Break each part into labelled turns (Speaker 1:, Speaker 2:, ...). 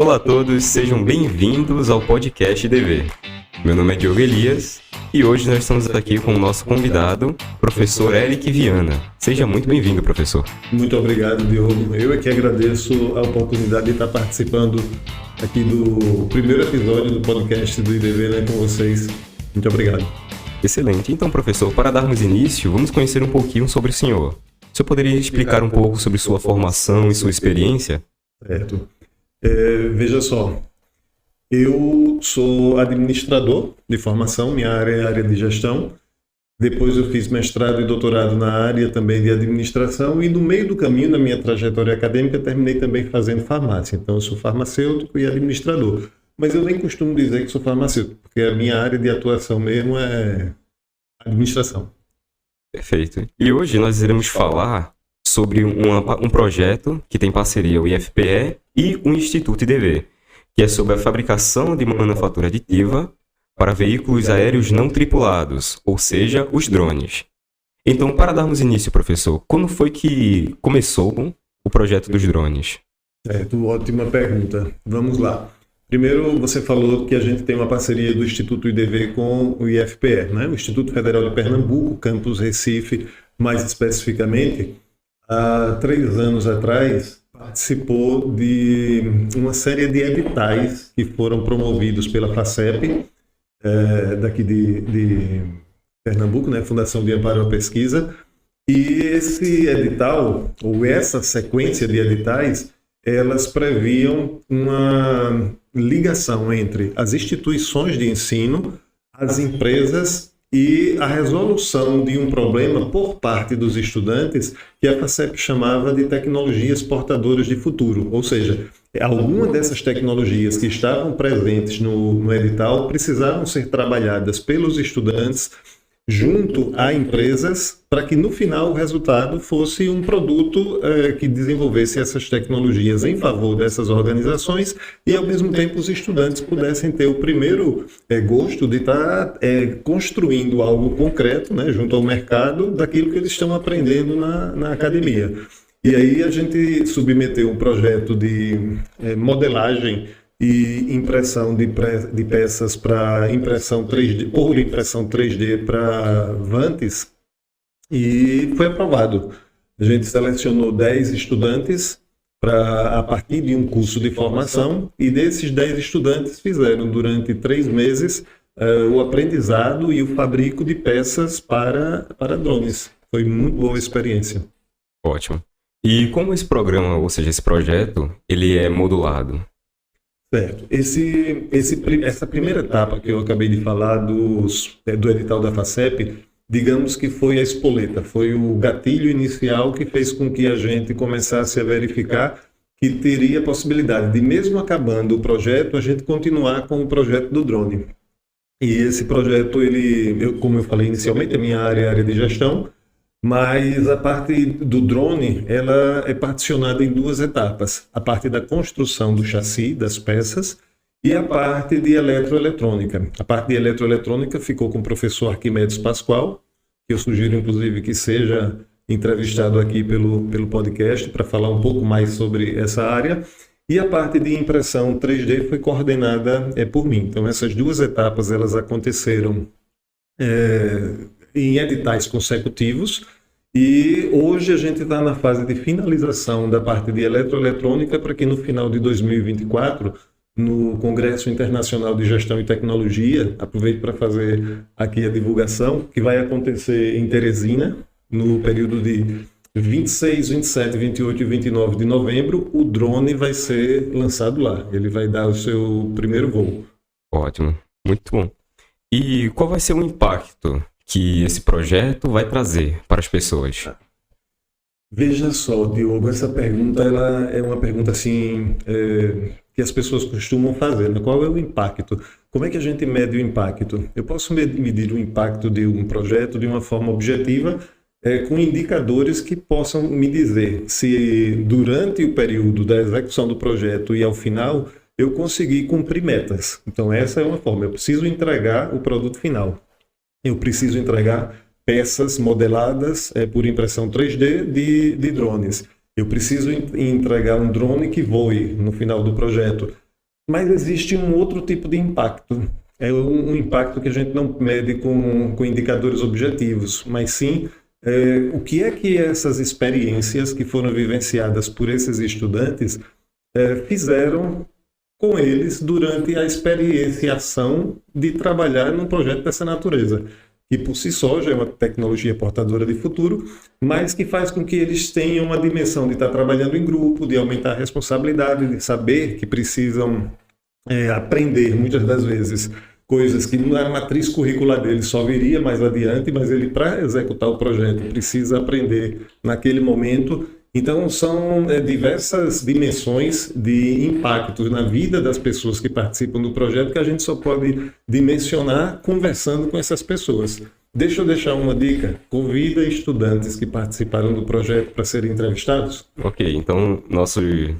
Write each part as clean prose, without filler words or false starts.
Speaker 1: Olá a todos, sejam bem-vindos ao podcast DV. Meu nome é Diogo Elias e hoje nós estamos aqui com o nosso convidado, professor Eric Viana. Seja muito bem-vindo, professor.
Speaker 2: Muito obrigado, Diogo. Eu é que agradeço a oportunidade de estar participando aqui do primeiro episódio do podcast do IDV, né, com vocês. Muito obrigado.
Speaker 1: Excelente. Então, professor, para darmos início, vamos conhecer um pouquinho sobre o senhor. O senhor poderia explicar um pouco sobre sua formação e sua experiência?
Speaker 2: Certo. Veja só, eu sou administrador de formação, minha área é a área de gestão. Depois eu fiz mestrado e doutorado na área também de administração e no meio do caminho, na minha trajetória acadêmica, terminei também fazendo farmácia. Então eu sou farmacêutico e administrador. Mas eu nem costumo dizer que sou farmacêutico, porque a minha área de atuação mesmo é administração.
Speaker 1: Perfeito. E hoje nós iremos falar sobre um projeto que tem parceria o IFPE e o Instituto IDV, que é sobre a fabricação de manufatura aditiva para veículos aéreos não tripulados, ou seja, os drones. Então, para darmos início, professor, quando foi que começou o projeto dos drones?
Speaker 2: Certo, ótima pergunta. Vamos lá. Primeiro, você falou que a gente tem uma parceria do Instituto IDV com o IFPE, né? O Instituto Federal de Pernambuco, campus Recife, mais especificamente. Há 3 anos atrás, participou de uma série de editais que foram promovidos pela FACEP, daqui de Pernambuco, né, Fundação de Amparo à Pesquisa, e esse edital, ou essa sequência de editais, elas previam uma ligação entre as instituições de ensino, as empresas e a resolução de um problema por parte dos estudantes que a FACEP chamava de tecnologias portadoras de futuro. Ou seja, alguma dessas tecnologias que estavam presentes no edital precisavam ser trabalhadas pelos estudantes junto a empresas para que no final o resultado fosse um produto que desenvolvesse essas tecnologias em favor dessas organizações e ao mesmo tempo os estudantes pudessem ter o primeiro gosto de estar construindo algo concreto, né, junto ao mercado daquilo que eles estão aprendendo na academia. E aí a gente submeteu um projeto de modelagem e impressão de peças para impressão 3D, por impressão 3D para Vantes, e foi aprovado. A gente selecionou 10 estudantes a partir de um curso de formação, e desses 10 estudantes fizeram durante 3 meses o aprendizado e o fabrico de peças para drones. Foi muito boa a experiência.
Speaker 1: Ótimo. E como esse programa, ou seja, esse projeto, ele é modulado?
Speaker 2: Certo. Essa primeira etapa que eu acabei de falar do edital da FACEP, digamos que foi a espoleta, foi o gatilho inicial que fez com que a gente começasse a verificar que teria a possibilidade de, mesmo acabando o projeto, a gente continuar com o projeto do drone. E esse projeto, como eu falei inicialmente, a minha área é a área de gestão, mas a parte do drone, ela é particionada em 2 etapas. A parte da construção do chassi, das peças, e a parte de eletroeletrônica. A parte de eletroeletrônica ficou com o professor Arquimedes Pascoal, que eu sugiro, inclusive, que seja entrevistado aqui pelo podcast para falar um pouco mais sobre essa área. E a parte de impressão 3D foi coordenada por mim. Então, essas 2 etapas, elas aconteceram em editais consecutivos, e hoje a gente está na fase de finalização da parte de eletroeletrônica para que no final de 2024, no Congresso Internacional de Gestão e Tecnologia, aproveito para fazer aqui a divulgação, que vai acontecer em Teresina, no período de 26, 27, 28 e 29 de novembro, o drone vai ser lançado lá. Ele vai dar o seu primeiro voo.
Speaker 1: Ótimo, muito bom. E qual vai ser o impacto que esse projeto vai trazer para as pessoas?
Speaker 2: Veja só, Diogo, essa pergunta ela é uma pergunta assim, que as pessoas costumam fazer, né? Qual é o impacto? Como é que a gente mede o impacto? Eu posso medir o impacto de um projeto de uma forma objetiva, com indicadores que possam me dizer se durante o período da execução do projeto e ao final eu consegui cumprir metas. Então essa é uma forma, eu preciso entregar o produto final. Eu preciso entregar peças modeladas por impressão 3D de drones. Eu preciso entregar um drone que voe no final do projeto. Mas existe um outro tipo de impacto. É um impacto que a gente não mede com indicadores objetivos, mas sim o que é que essas experiências que foram vivenciadas por esses estudantes fizeram com eles durante a experienciação de trabalhar num projeto dessa natureza, que por si só já é uma tecnologia portadora de futuro, mas que faz com que eles tenham uma dimensão de estar trabalhando em grupo, de aumentar a responsabilidade, de saber que precisam aprender, muitas das vezes, coisas que na matriz curricular dele só viria mais adiante, mas ele, para executar o projeto, precisa aprender naquele momento. Então, são diversas dimensões de impactos na vida das pessoas que participam do projeto que a gente só pode dimensionar conversando com essas pessoas. Deixa eu deixar uma dica. Convida estudantes que participaram do projeto para serem entrevistados.
Speaker 1: Ok, então, nossos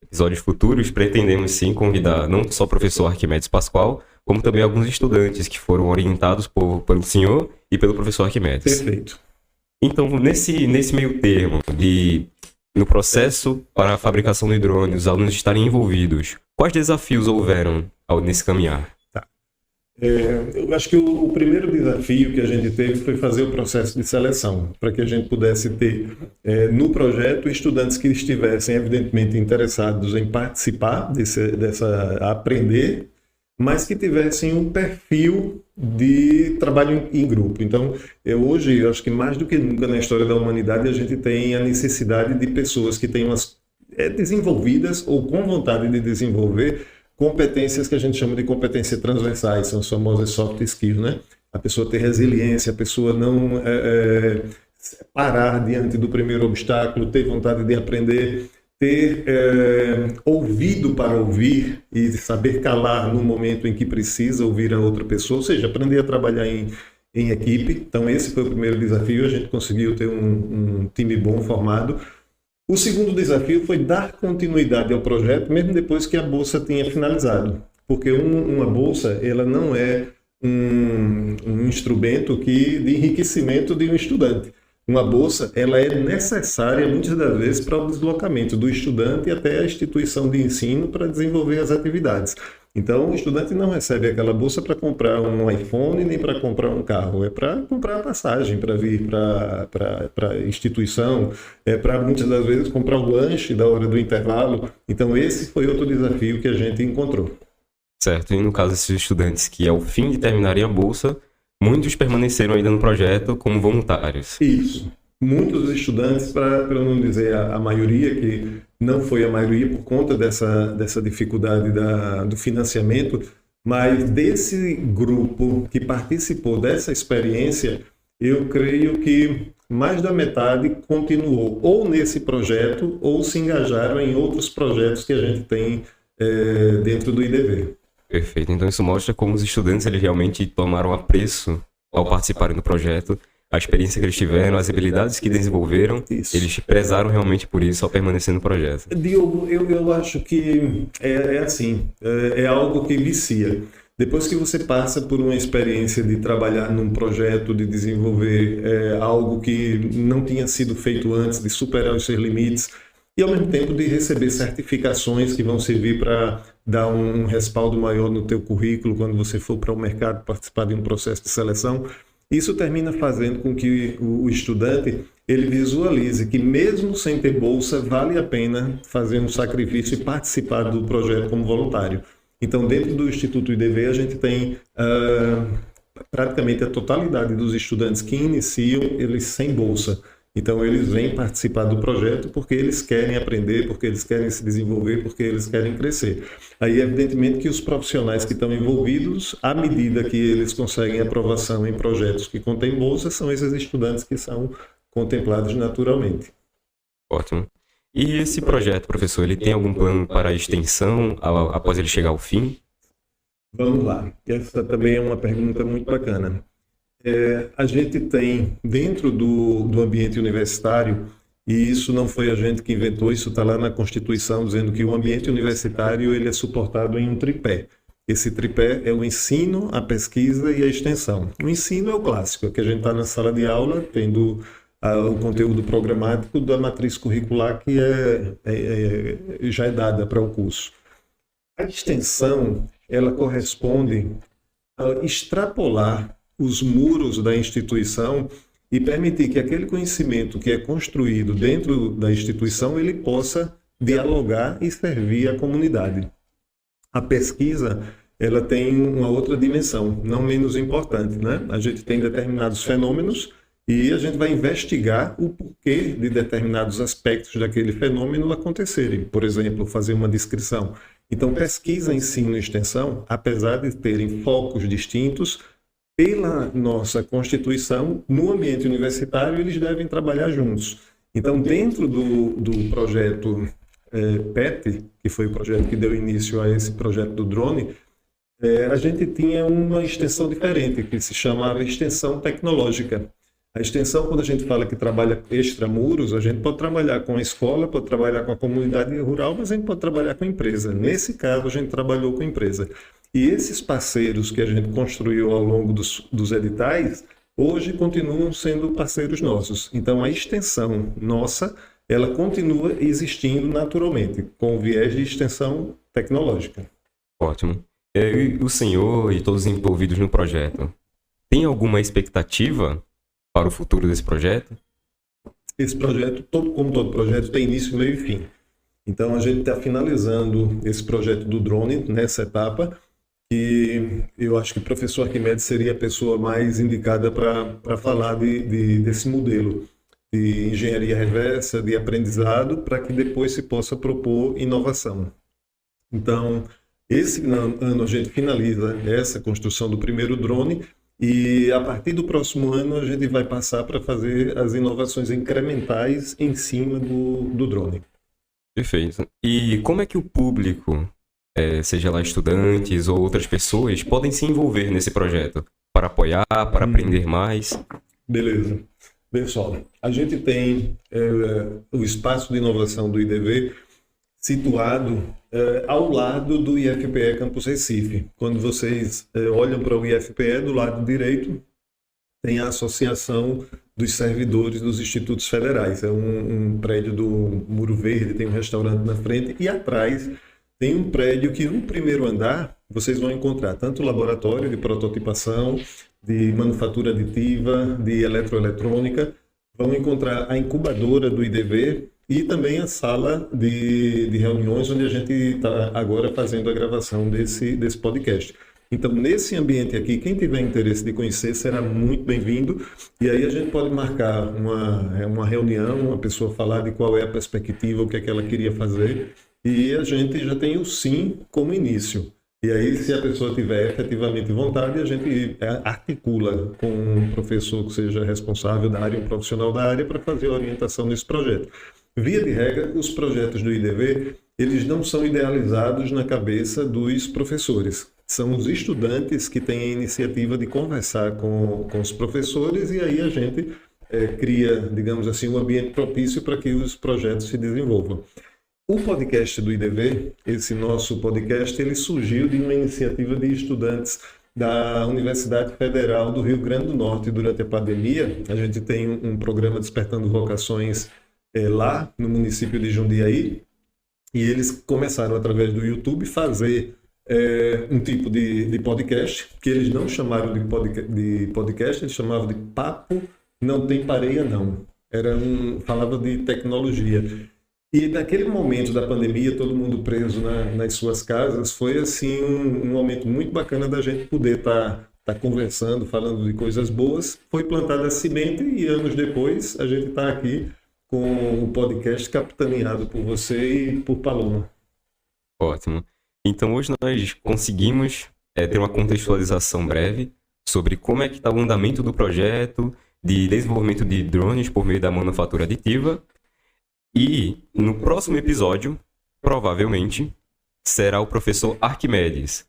Speaker 1: episódios futuros pretendemos sim convidar não só o professor Arquimedes Pascoal, como também alguns estudantes que foram orientados pelo senhor e pelo professor Arquimedes.
Speaker 2: Perfeito.
Speaker 1: Então, nesse meio termo, no processo para a fabricação do drone, os alunos estarem envolvidos, quais desafios houveram nesse caminhar?
Speaker 2: Tá. Eu acho que o primeiro desafio que a gente teve foi fazer o processo de seleção, para que a gente pudesse ter no projeto estudantes que estivessem evidentemente interessados em participar aprender, mas que tivessem um perfil de trabalho em grupo. Então, hoje, eu acho que mais do que nunca na história da humanidade, a gente tem a necessidade de pessoas que tenham desenvolvidas ou com vontade de desenvolver competências que a gente chama de competências transversais, são as famosas soft skills, né? A pessoa ter resiliência, a pessoa não parar diante do primeiro obstáculo, ter vontade de aprender, ter ouvido para ouvir e saber calar no momento em que precisa ouvir a outra pessoa, ou seja, aprender a trabalhar em equipe. Então esse foi o primeiro desafio, a gente conseguiu ter um time bom formado. O segundo desafio foi dar continuidade ao projeto, mesmo depois que a bolsa tenha finalizado, porque uma bolsa ela não é um instrumento de enriquecimento de um estudante. Uma bolsa, ela é necessária muitas das vezes para o deslocamento do estudante até a instituição de ensino para desenvolver as atividades. Então, o estudante não recebe aquela bolsa para comprar um iPhone nem para comprar um carro, é para comprar a passagem, para vir para a instituição, para muitas das vezes comprar o lanche da hora do intervalo. Então, esse foi outro desafio que a gente encontrou.
Speaker 1: Certo, e no caso desses estudantes que ao fim de terminarem a bolsa, muitos permaneceram ainda no projeto como voluntários.
Speaker 2: Isso. Muitos estudantes, para não dizer a maioria, que não foi a maioria por conta dessa dificuldade do financiamento, mas desse grupo que participou dessa experiência, eu creio que mais da metade continuou ou nesse projeto ou se engajaram em outros projetos que a gente tem dentro do IDV.
Speaker 1: Perfeito. Então isso mostra como os estudantes eles realmente tomaram apreço ao participarem do projeto, a experiência que eles tiveram, as habilidades que desenvolveram,
Speaker 2: isso.
Speaker 1: Eles prezaram realmente por isso ao permanecer no projeto.
Speaker 2: Diogo, eu acho que assim, é algo que vicia. Depois que você passa por uma experiência de trabalhar num projeto, de desenvolver algo que não tinha sido feito antes, de superar os seus limites, e ao mesmo tempo de receber certificações que vão servir para dar um respaldo maior no teu currículo quando você for para o mercado participar de um processo de seleção, isso termina fazendo com que o estudante ele visualize que mesmo sem ter bolsa, vale a pena fazer um sacrifício e participar do projeto como voluntário. Então, dentro do Instituto IDV, a gente tem praticamente a totalidade dos estudantes que iniciam eles sem bolsa. Então, eles vêm participar do projeto porque eles querem aprender, porque eles querem se desenvolver, porque eles querem crescer. Aí, evidentemente, que os profissionais que estão envolvidos, à medida que eles conseguem aprovação em projetos que contêm bolsa, são esses estudantes que são contemplados naturalmente.
Speaker 1: Ótimo. E esse projeto, professor, ele tem algum plano para a extensão após ele chegar ao fim?
Speaker 2: Vamos lá. Essa também é uma pergunta muito bacana. A gente tem dentro do ambiente universitário, e isso não foi a gente que inventou, isso está lá na Constituição, dizendo que o ambiente universitário ele é suportado em um tripé. Esse tripé é o ensino, a pesquisa e a extensão. O ensino é o clássico, que a gente está na sala de aula, tendo o conteúdo programático da matriz curricular que já é dada para o curso. A extensão, ela corresponde a extrapolar os muros da instituição e permitir que aquele conhecimento que é construído dentro da instituição, ele possa dialogar e servir à comunidade. A pesquisa, ela tem uma outra dimensão, não menos importante, né? A gente tem determinados fenômenos e a gente vai investigar o porquê de determinados aspectos daquele fenômeno acontecerem. Por exemplo, fazer uma descrição. Então, pesquisa, ensino e extensão, apesar de terem focos distintos, pela nossa Constituição, no ambiente universitário, eles devem trabalhar juntos. Então, dentro do projeto PET, que foi o projeto que deu início a esse projeto do drone, a gente tinha uma extensão diferente, que se chamava extensão tecnológica. A extensão, quando a gente fala que trabalha extramuros, a gente pode trabalhar com a escola, pode trabalhar com a comunidade rural, mas a gente pode trabalhar com a empresa. Nesse caso, a gente trabalhou com a empresa. E esses parceiros que a gente construiu ao longo dos editais, hoje continuam sendo parceiros nossos. Então, a extensão nossa, ela continua existindo naturalmente, com o viés de extensão tecnológica.
Speaker 1: Ótimo. E o senhor e todos os envolvidos no projeto, tem alguma expectativa para o futuro desse projeto?
Speaker 2: Esse projeto, como todo projeto, tem início, meio e fim. Então, a gente está finalizando esse projeto do drone nessa etapa, e eu acho que o professor Arquimedes seria a pessoa mais indicada para falar desse modelo de engenharia reversa, de aprendizado, para que depois se possa propor inovação. Então, esse ano a gente finaliza essa construção do primeiro drone e a partir do próximo ano a gente vai passar para fazer as inovações incrementais em cima do drone.
Speaker 1: Perfeito. E como é que o público, seja lá estudantes ou outras pessoas, podem se envolver nesse projeto? Para apoiar, para aprender mais?
Speaker 2: Beleza. Pessoal, a gente tem o espaço de inovação do IDV situado ao lado do IFPE Campus Recife. Quando vocês olham para o IFPE, do lado direito, tem a Associação dos Servidores dos Institutos Federais. É um prédio do Muro Verde, tem um restaurante na frente, e atrás tem um prédio que no primeiro andar vocês vão encontrar tanto o laboratório de prototipação, de manufatura aditiva, de eletroeletrônica, vão encontrar a incubadora do IDV e também a sala de reuniões onde a gente está agora fazendo a gravação desse podcast. Então, nesse ambiente aqui, quem tiver interesse de conhecer será muito bem-vindo, e aí a gente pode marcar uma reunião, uma pessoa falar de qual é a perspectiva, o que é que ela queria fazer, e a gente já tem o sim como início. E aí, se a pessoa tiver efetivamente vontade, a gente articula com um professor que seja responsável da área, um profissional da área, para fazer a orientação nesse projeto. Via de regra, os projetos do IDV, eles não são idealizados na cabeça dos professores. São os estudantes que têm a iniciativa de conversar com os professores e aí a gente cria, digamos assim, um ambiente propício para que os projetos se desenvolvam. O podcast do IDV, esse nosso podcast, ele surgiu de uma iniciativa de estudantes da Universidade Federal do Rio Grande do Norte durante a pandemia. A gente tem um programa Despertando Vocações lá no município de Jundiaí, e eles começaram através do YouTube fazer um tipo de podcast, que eles não chamaram de podcast, eles chamavam de Papo Não Tem Pareia Não. Falava de tecnologia. E naquele momento da pandemia, todo mundo preso nas suas casas, foi assim um momento muito bacana da gente poder estar conversando, falando de coisas boas. Foi plantada a semente e anos depois a gente está aqui com o podcast capitaneado por você e por Paloma.
Speaker 1: Ótimo. Então hoje nós conseguimos ter uma contextualização breve sobre como é que está o andamento do projeto de desenvolvimento de drones por meio da manufatura aditiva. E no próximo episódio, provavelmente, será o professor Arquimedes.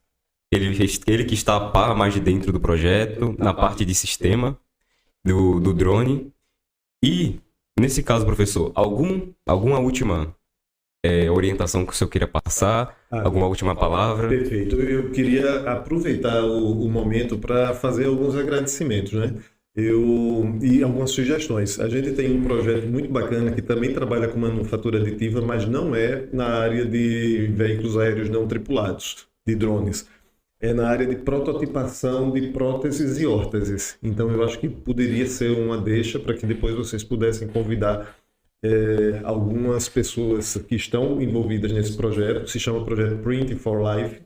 Speaker 1: Ele que está a par mais de dentro do projeto, na parte de sistema do drone. E, nesse caso, professor, alguma última orientação que o senhor queira passar? Alguma última palavra?
Speaker 2: Perfeito. Eu queria aproveitar o momento para fazer alguns agradecimentos, né? E algumas sugestões. A gente tem um projeto muito bacana que também trabalha com manufatura aditiva, mas não é na área de veículos aéreos não tripulados, de drones. É na área de prototipação de próteses e órteses. Então, eu acho que poderia ser uma deixa para que depois vocês pudessem convidar algumas pessoas que estão envolvidas nesse projeto. Se chama Projeto Print for Life,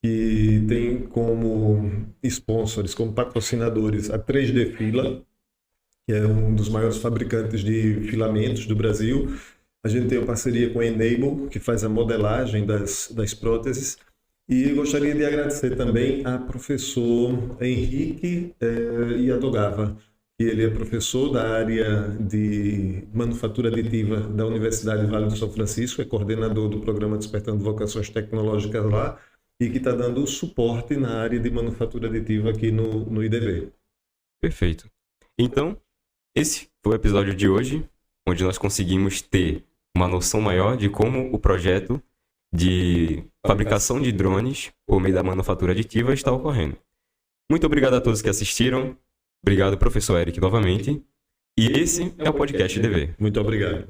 Speaker 2: que tem como sponsors, como patrocinadores, a 3D Fila, que é um dos maiores fabricantes de filamentos do Brasil. A gente tem uma parceria com a Enable, que faz a modelagem das próteses. E gostaria de agradecer também ao professor Henrique Iadogava, que ele é professor da área de manufatura aditiva da Universidade Vale do São Francisco, é coordenador do programa Despertando Vocações Tecnológicas lá, e que está dando suporte na área de manufatura aditiva aqui no IDV.
Speaker 1: Perfeito. Então, esse foi o episódio de hoje, onde nós conseguimos ter uma noção maior de como o projeto de fabricação de drones por meio da manufatura aditiva está ocorrendo. Muito obrigado a todos que assistiram. Obrigado, professor Eric, novamente. E esse é o Podcast IDV.
Speaker 2: Muito obrigado.